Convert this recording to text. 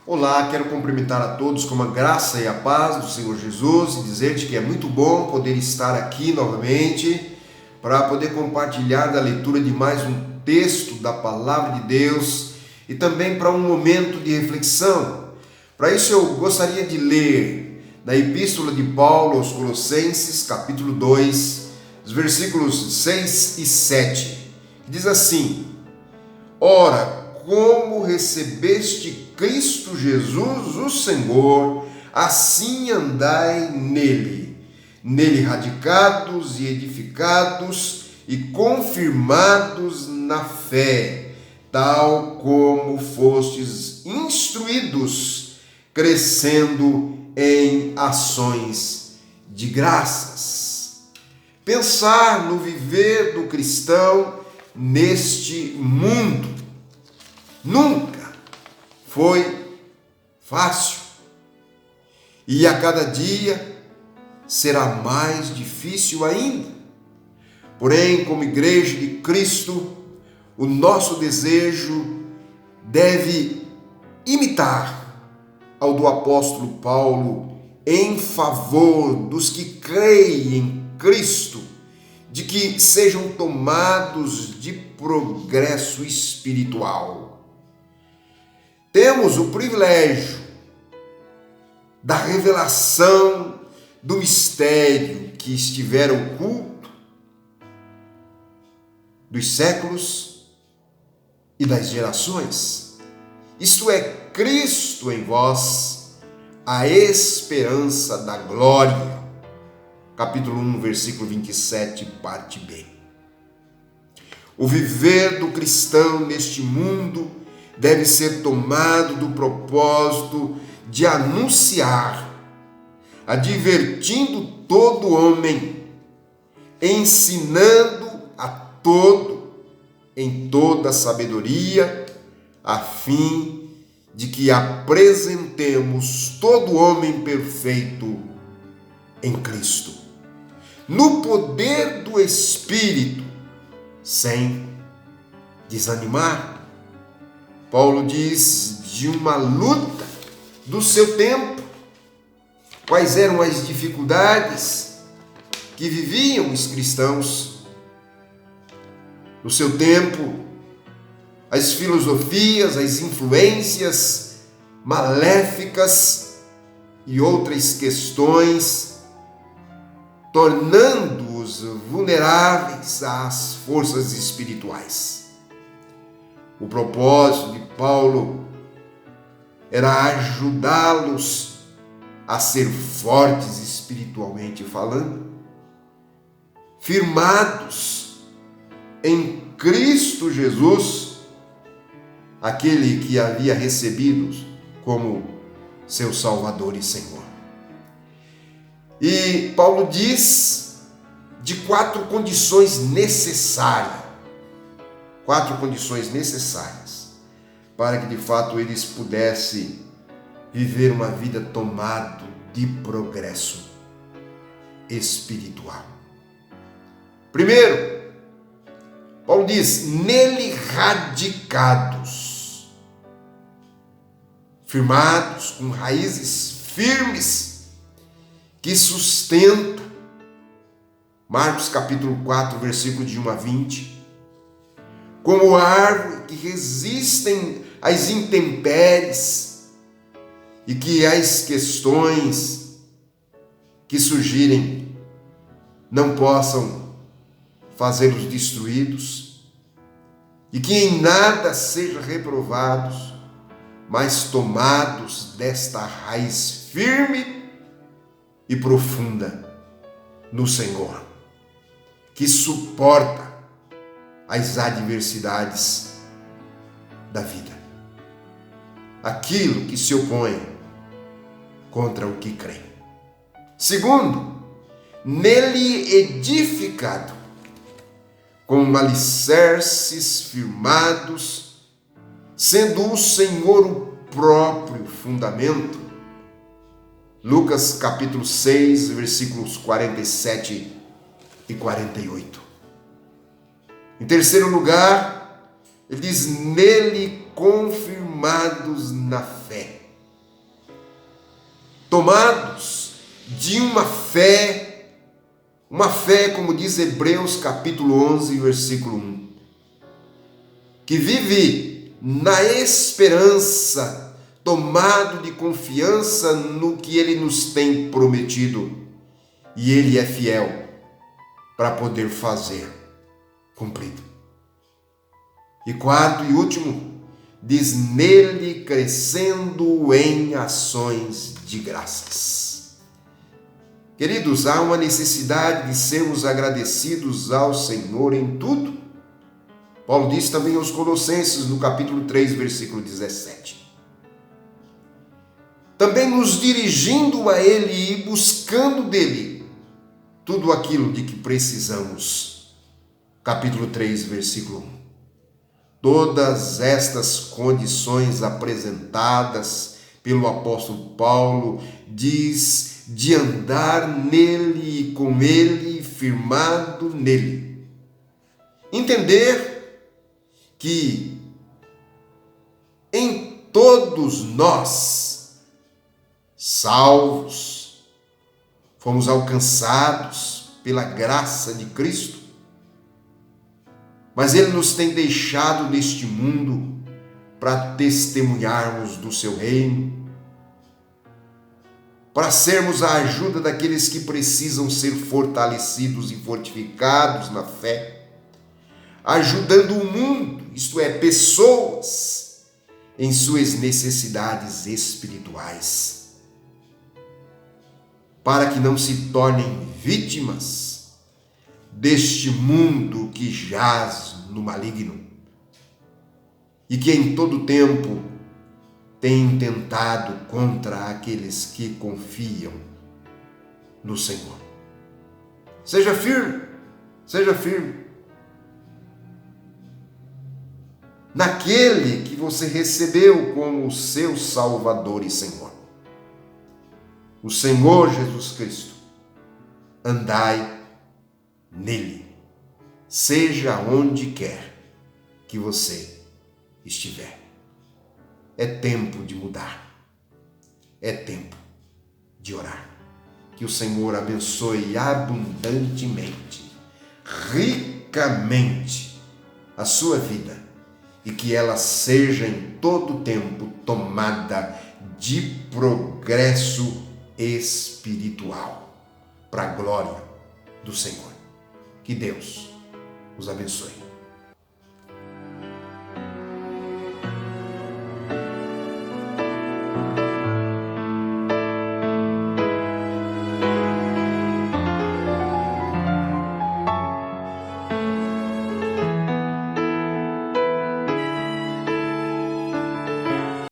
Olá, quero cumprimentar a todos com a graça e a paz do Senhor Jesus e dizer-te que é muito bom poder estar aqui novamente para poder compartilhar da leitura de mais um texto da Palavra de Deus e também para um momento de reflexão. Para isso eu gostaria de ler na Epístola de Paulo aos Colossenses, capítulo 2, os versículos 6 e 7, que diz assim: Ora, como recebeste Cristo Jesus, o Senhor, assim andai nele, radicados e edificados e confirmados na fé, tal como fostes instruídos, crescendo em ações de graças. Pensar no viver do cristão neste mundo nunca foi fácil e a cada dia será mais difícil ainda. Porém, como igreja de Cristo, o nosso desejo deve imitar ao do apóstolo Paulo em favor dos que creem em Cristo, de que sejam tomados de progresso espiritual. Temos o privilégio da revelação do mistério que estivera oculto dos séculos e das gerações. Isto é, Cristo em vós, a esperança da glória. Capítulo 1, versículo 27, parte B. O viver do cristão neste mundo deve ser tomado do propósito de anunciar, advertindo todo homem, ensinando a todo em toda sabedoria, a fim de que apresentemos todo homem perfeito em Cristo, no poder do Espírito, sem desanimar. Paulo diz de uma luta do seu tempo. Quais eram as dificuldades que viviam os cristãos no seu tempo? As filosofias, as influências maléficas e outras questões, tornando-os vulneráveis às forças espirituais. O propósito de Paulo era ajudá-los a ser fortes espiritualmente falando, firmados em Cristo Jesus, aquele que havia recebido como seu Salvador e Senhor. E Paulo diz de quatro condições necessárias para que de fato eles pudessem viver uma vida tomada de progresso espiritual. Primeiro, Paulo diz: nele radicados, firmados, com raízes firmes que sustentam. Marcos capítulo 4, versículo de 1 a 20. Como árvore que resistem às intempéries e que as questões que surgirem não possam fazê-los destruídos, e que em nada sejam reprovados, mas tomados desta raiz firme e profunda no Senhor, que suporta as adversidades da vida, aquilo que se opõe contra o que crê. Segundo, nele edificado, com alicerces firmados, sendo o Senhor o próprio fundamento. Lucas capítulo 6, versículos 47 e 48. Em terceiro lugar, ele diz: nele confirmados na fé. tomados de uma fé, como diz Hebreus capítulo 11, versículo 1, que vive na esperança, tomado de confiança no que Ele nos tem prometido, e Ele é fiel para poder fazer cumprido. E quarto e último, diz: nele crescendo em ações de graças. Queridos, há uma necessidade de sermos agradecidos ao Senhor em tudo. Paulo diz também aos Colossenses, no capítulo 3, versículo 17. Também nos dirigindo a Ele e buscando dele tudo aquilo de que precisamos. Capítulo 3, versículo 1. Todas estas condições apresentadas pelo apóstolo Paulo diz de andar nele e com ele, firmado nele. Entender que em todos nós, salvos, fomos alcançados pela graça de Cristo, mas Ele nos tem deixado neste mundo para testemunharmos do seu reino, para sermos a ajuda daqueles que precisam ser fortalecidos e fortificados na fé, ajudando o mundo, isto é, pessoas, em suas necessidades espirituais, para que não se tornem vítimas deste mundo que jaz no maligno e que em todo tempo tem tentado contra aqueles que confiam no Senhor. Seja firme naquele que você recebeu como o seu Salvador e Senhor, o Senhor Jesus Cristo. Andai nele, seja onde quer que você estiver. É tempo de mudar, é tempo de orar. Que o Senhor abençoe abundantemente, ricamente a sua vida e que ela seja em todo tempo tomada de progresso espiritual para a glória do Senhor. Que Deus os abençoe.